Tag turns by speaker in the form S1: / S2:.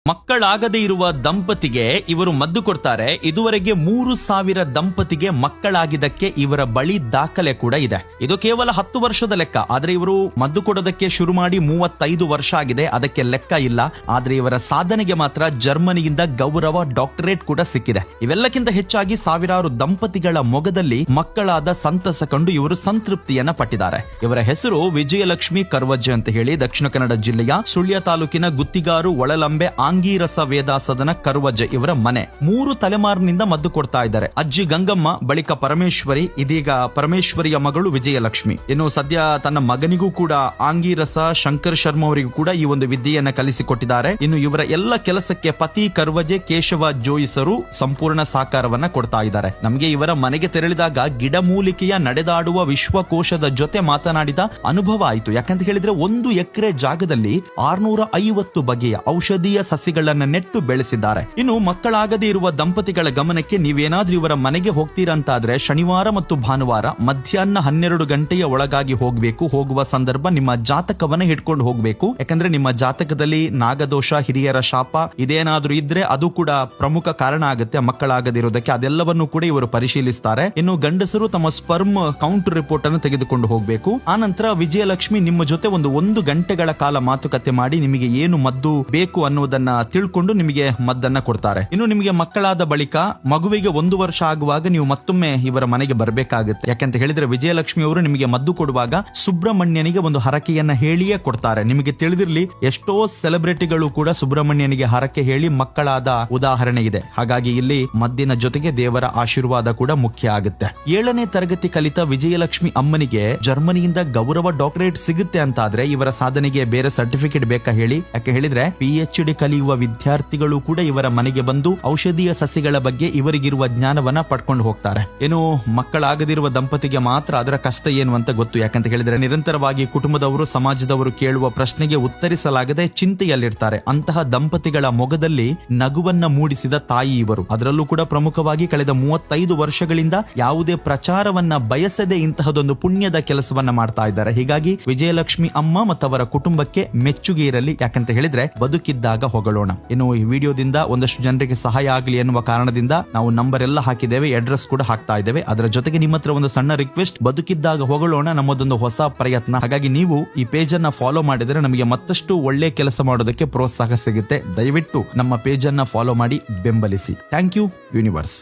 S1: ಮಕ್ಕಳಾಗದೇ ಇರುವ ದಂಪತಿಗೆ ಇವರು ಮದ್ದು ಕೊಡ್ತಾರೆ. ಇದುವರೆಗೆ 3,000 ದಂಪತಿಗೆ ಮಕ್ಕಳಾಗಿದ್ದಕ್ಕೆ ಇವರ ಬಳಿ ದಾಖಲೆ ಕೂಡ ಇದೆ. ಇದು ಕೇವಲ 10 ವರ್ಷದ ಲೆಕ್ಕ. ಆದ್ರೆ ಇವರು ಮದ್ದು ಕೊಡೋದಕ್ಕೆ ಶುರು ಮಾಡಿ 35 ವರ್ಷ ಆಗಿದೆ, ಅದಕ್ಕೆ ಲೆಕ್ಕ ಇಲ್ಲ. ಆದ್ರೆ ಇವರ ಸಾಧನೆಗೆ ಮಾತ್ರ ಜರ್ಮನಿಯಿಂದ ಗೌರವ ಡಾಕ್ಟರೇಟ್ ಕೂಡ ಸಿಕ್ಕಿದೆ. ಇವೆಲ್ಲಕ್ಕಿಂತ ಹೆಚ್ಚಾಗಿ ಸಾವಿರಾರು ದಂಪತಿಗಳ ಮೊಗದಲ್ಲಿ ಮಕ್ಕಳಾದ ಸಂತಸ ಕಂಡು ಇವರು ಸಂತೃಪ್ತಿಯನ್ನ ಪಟ್ಟಿದ್ದಾರೆ. ಇವರ ಹೆಸರು ವಿಜಯಲಕ್ಷ್ಮಿ ಕರ್ವಜ್ಜೆ ಅಂತ ಹೇಳಿ ದಕ್ಷಿಣ ಕನ್ನಡ ಜಿಲ್ಲೆಯ ಸುಳ್ಯ ತಾಲೂಕಿನ ಗುತ್ತಿಗಾರು ಒಳಲಂಬೆ ಆಂಗೀರಸ ವೇದಾಸದನ ಕರ್ವಜ್ಜೆ ಇವರ ಮನೆ. 3 ತಲೆಮಾರಿನಿಂದ ಮದ್ದು ಕೊಡ್ತಾ ಇದ್ದಾರೆ. ಅಜ್ಜಿ ಗಂಗಮ್ಮ, ಬಳಿಕ ಪರಮೇಶ್ವರಿ, ಇದೀಗ ಪರಮೇಶ್ವರಿಯ ಮಗಳು ವಿಜಯಲಕ್ಷ್ಮಿ. ಇನ್ನು ಸದ್ಯ ತನ್ನ ಮಗನಿಗೂ ಕೂಡ ಆಂಗೀರಸ ಶಂಕರ್ ಶರ್ಮಾ ಅವರಿಗೂ ಕೂಡ ಈ ಒಂದು ವಿದ್ಯೆಯನ್ನ ಕಲಿಸಿಕೊಟ್ಟಿದ್ದಾರೆ. ಇನ್ನು ಇವರ ಎಲ್ಲ ಕೆಲಸಕ್ಕೆ ಪತಿ ಕರ್ವಜೆ ಕೇಶವ ಜೋಯಿಸರು ಸಂಪೂರ್ಣ ಸಹಕಾರವನ್ನ ಕೊಡ್ತಾ ಇದ್ದಾರೆ. ನಮಗೆ ಇವರ ಮನೆಗೆ ತೆರಳಿದಾಗ ಗಿಡಮೂಲಿಕೆಯ ನಡೆದಾಡುವ ವಿಶ್ವಕೋಶದ ಜೊತೆ ಮಾತನಾಡಿದ ಅನುಭವ ಆಯಿತು. ಯಾಕಂತ ಹೇಳಿದ್ರೆ 1 ಎಕರೆ ಜಾಗದಲ್ಲಿ 650 ಬಗೆಯ ಔಷಧೀಯ ಸಸಿಗಳನ್ನ ನೆಟ್ಟು ಬೆಳೆಸಿದ್ದಾರೆ. ಇನ್ನು ಮಕ್ಕಳಾಗದೇ ಇರುವ ದಂಪತಿಗಳ ಗಮನಕ್ಕೆ ನೀವೇನಾದ್ರೂ ಇವರ ಮನೆಗೆ ಹೋಗ್ತೀರಂತಾದ್ರೆ ಶನಿವಾರ ಮತ್ತು ಭಾನುವಾರ ಮಧ್ಯಾಹ್ನ 12 ಗಂಟೆಯ ಒಳಗಾಗಿ ಹೋಗಬೇಕು. ಹೋಗುವ ಸಂದರ್ಭ ನಿಮ್ಮ ಜಾತಕವನ್ನ ಹಿಡ್ಕೊಂಡು ಹೋಗಬೇಕು. ಯಾಕಂದ್ರೆ ನಿಮ್ಮ ಜಾತಕದಲ್ಲಿ ನಾಗದೋಷ, ಹಿರಿಯರ ಶಾಪ ಇದೇನಾದ್ರೂ ಇದ್ರೆ ಅದು ಕೂಡ ಪ್ರಮುಖ ಕಾರಣ ಆಗುತ್ತೆ ಮಕ್ಕಳಾಗದಿರೋದಕ್ಕೆ. ಅದೆಲ್ಲವನ್ನು ಕೂಡ ಇವರು ಪರಿಶೀಲಿಸ್ತಾರೆ. ಇನ್ನು ಗಂಡಸರು ತಮ್ಮ ಸ್ಪರ್ಮ್ ಕೌಂಟ್ ರಿಪೋರ್ಟ್ ಅನ್ನು ತೆಗೆದುಕೊಂಡು ಹೋಗಬೇಕು. ಆ ನಂತರ ವಿಜಯಲಕ್ಷ್ಮಿ ನಿಮ್ಮ ಜೊತೆ 1 ಗಂಟೆಗಳ ಕಾಲ ಮಾತುಕತೆ ಮಾಡಿ ನಿಮಗೆ ಏನು ಮದ್ದು ಬೇಕು ಅನ್ನೋದನ್ನ ತಿಳ್ಕೊಂಡು ನಿಮಗೆ ಮದ್ದನ್ನ ಕೊಡ್ತಾರೆ. ಇನ್ನು ನಿಮಗೆ ಮಕ್ಕಳಾದ ಬಳಿಕ ಮಗುವಿಗೆ 1 ವರ್ಷ ಆಗುವಾಗ ನೀವು ಮತ್ತೊಮ್ಮೆ ಇವರ ಮನೆಗೆ ಬರಬೇಕಾಗುತ್ತೆ. ಯಾಕಂತ ಹೇಳಿದ್ರೆ ವಿಜಯಲಕ್ಷ್ಮಿ ಅವರು ನಿಮಗೆ ಮದ್ದು ಕೊಡುವಾಗ ಸುಬ್ರಹ್ಮಣ್ಯನಿಗೆ ಒಂದು ಹರಕೆಯನ್ನ ಹೇಳಿಯೇ ಕೊಡ್ತಾರೆ. ನಿಮಗೆ ತಿಳಿದಿರಲಿ, ಎಷ್ಟೋ ಸೆಲೆಬ್ರಿಟಿಗಳು ಕೂಡ ಸುಬ್ರಹ್ಮಣ್ಯನಿಗೆ ಹರಕೆ ಹೇಳಿ ಮಕ್ಕಳಾದ ಉದಾಹರಣೆ ಇದೆ. ಹಾಗಾಗಿ ಇಲ್ಲಿ ಮದ್ದಿನ ಜೊತೆಗೆ ದೇವರ ಆಶೀರ್ವಾದ ಕೂಡ ಮುಖ್ಯ ಆಗುತ್ತೆ. 7ನೇ ತರಗತಿ ಕಲಿತ ವಿಜಯಲಕ್ಷ್ಮಿ ಅಮ್ಮನಿಗೆ ಜರ್ಮನಿಯಿಂದ ಗೌರವ ಡಾಕ್ಟರೇಟ್ ಸಿಗುತ್ತೆ ಅಂತಾದ್ರೆ ಇವರ ಸಾಧನೆಗೆ ಬೇರೆ ಸರ್ಟಿಫಿಕೇಟ್ ಬೇಕಾ ಹೇಳಿ? ಯಾಕೆ ಹೇಳಿದ್ರೆ PhD ಕಲಿಯುವ ವಿದ್ಯಾರ್ಥಿಗಳು ಕೂಡ ಇವರ ಮನೆಗೆ ಬಂದು ಔಷಧೀಯ ಸಸ್ಯಗಳ ಬಗ್ಗೆ ಇವರಿಗಿರುವ ಜ್ಞಾನವನ್ನ ಪಡ್ಕೊಂಡು ಹೋಗ್ತಾರೆ. ಏನು ಮಕ್ಕಳಾಗದಿರುವ ದಂಪತಿಗೆ ಮಾತ್ರ ಅದರ ಕಷ್ಟ ಏನು ಅಂತ ಗೊತ್ತು. ಯಾಕಂತ ಹೇಳಿದ್ರೆ ನಿರಂತರವಾಗಿ ಕುಟುಂಬದವರು, ಸಮಾಜದವರು ಕೇಳುವ ಪ್ರಶ್ನೆಗೆ ಉತ್ತರಿಸಲಾಗದೆ ಚಿಂತೆಯಲ್ಲಿರ್ತಾರೆ. ಅಂತಹ ದಂಪತಿಗಳ ಮೊಗದಲ್ಲಿ ನಗುವನ್ನ ಮೂಡಿಸಿದ ತಾಯಿ ಇವರು. ಅದರಲ್ಲೂ ಕೂಡ ಪ್ರಮುಖವಾಗಿ ಕಳೆದ 35 ವರ್ಷಗಳಿಂದ ಯಾವುದೇ ಪ್ರಚಾರವನ್ನ ಬಯಸದೆ ಇಂತಹದೊಂದು ಪುಣ್ಯದ ಕೆಲಸವನ್ನ ಮಾಡ್ತಾ ಇದ್ದಾರೆ. ಹೀಗಾಗಿ ವಿಜಯಲಕ್ಷ್ಮಿ ಅಮ್ಮ ಮತ್ತು ಅವರ ಕುಟುಂಬಕ್ಕೆ ಮೆಚ್ಚುಗೆ ಇರಲಿ. ಯಾಕಂತ ಹೇಳಿದ್ರೆ ಬದುಕಿದ್ದಾಗ ಹೊಗಳೋಣ. ಇನ್ನು ಈ ವಿಡಿಯೋದಿಂದ ಒಂದಷ್ಟು ಜನರಿಗೆ ಸಹಾಯ ಆಗಲಿ ಎನ್ನುವ ಕಾರಣದಿಂದ ನಾವು ನಂಬರ್ ಎಲ್ಲ ಹಾಕಿದ್ದೇವೆ, ಅಡ್ರೆಸ್ ಕೂಡ ಹಾಕ್ತಾ ಇದ್ದೇವೆ. ಅದರ ಜೊತೆಗೆ ನಿಮ್ಮ ಹತ್ರ ಒಂದು ಸಣ್ಣ ರಿಕ್ವೆಸ್ಟ್, ಬದುಕಿದ್ದಾಗ ಹೊಗಳೋಣ ನಮ್ಮದೊಂದು ಹೊಸ ಪ್ರಯತ್ನ. ಹಾಗಾಗಿ ನೀವು ಈ ಪೇಜ್ ಅನ್ನ ಫಾಲೋ ಮಾಡಿದರೆ ನಮಗೆ ಮತ್ತಷ್ಟು ಒಳ್ಳೆ ಕೆಲಸ ಮಾಡೋದಕ್ಕೆ ಪ್ರೋತ್ಸಾಹ ಸಿಗುತ್ತೆ. ದಯವಿಟ್ಟು ನಮ್ಮ ಪೇಜ್ ಅನ್ನ ಫಾಲೋ ಮಾಡಿ ಬೆಂಬಲಿಸಿ. Thank you universe.